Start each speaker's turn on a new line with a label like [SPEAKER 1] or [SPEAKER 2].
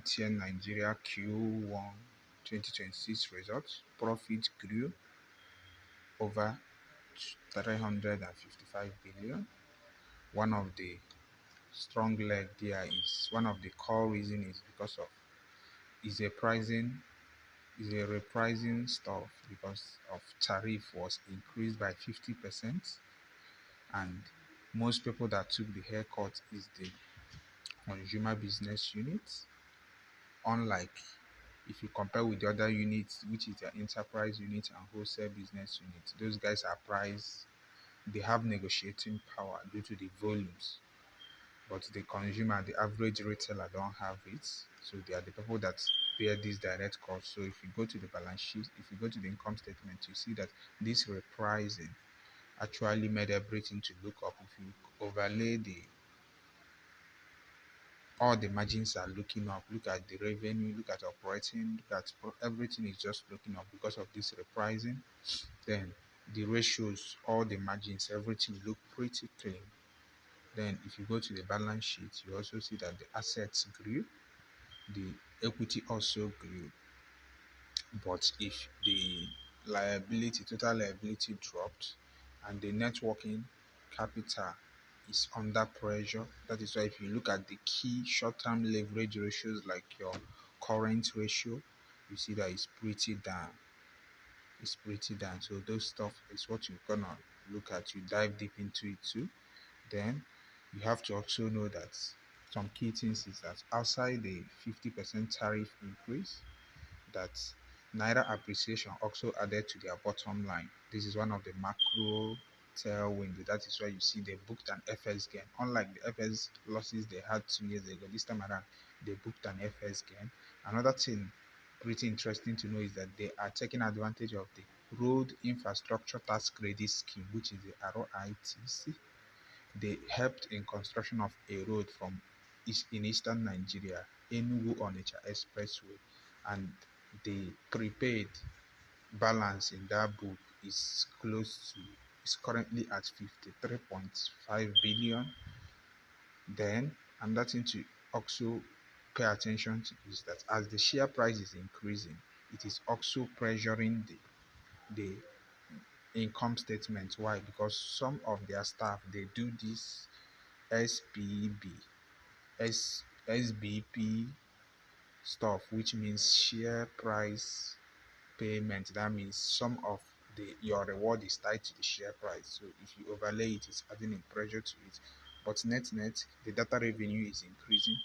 [SPEAKER 1] MTN Nigeria Q1 2026 results. Profit grew over 355 billion. One of the strong leg there is one of the core reason is because of is a repricing stuff because of tariff was increased by 50%, and most people that took the haircut is the consumer business unit. Unlike if you compare with the other units, which is the enterprise unit and wholesale business unit, those guys are priced, they have negotiating power due to the volumes. But the consumer, the average retailer, don't have it. So they are the people that bear this direct cost. So if you go to the balance sheet, if you go to the income statement, you see that this repricing actually made everything to look up. If you overlay all the margins are looking up. Look at the revenue, look at operating, look at everything is just looking up because of this repricing. Then the ratios, all the margins, everything look pretty clean. Then if you go to the balance sheet, you also see that the assets grew, the equity also grew. But if the total liability dropped, and the net working capital is under pressure, that is why if you look at the key short-term leverage ratios like your current ratio, you see that it's pretty down. It's pretty down. So those stuff is what you're gonna look at. You dive deep into it too. Then you have to also know that some key things is that outside the 50% tariff increase, that Naira appreciation also added to their bottom line. This is one of the macro tailwind. That is why you see they booked an FS gain. Unlike the FS losses they had 2 years ago, this time around they booked an FS gain. Another thing pretty interesting to know is that they are taking advantage of the Road Infrastructure Tax Credit Scheme, which is the ROITC. They helped in construction of a road in eastern Nigeria, Enugu-Onitsha Expressway, and the prepaid balance in that book is currently at 53.5 billion. Then another thing to also pay attention to is that as the share price is increasing, it is also pressuring the income statement. Why? Because some of their staff, they do this SBP stuff, which means share price payment. That means some of your reward is tied to the share price. So if you overlay it, it's adding a pressure to it. But net, the data revenue is increasing,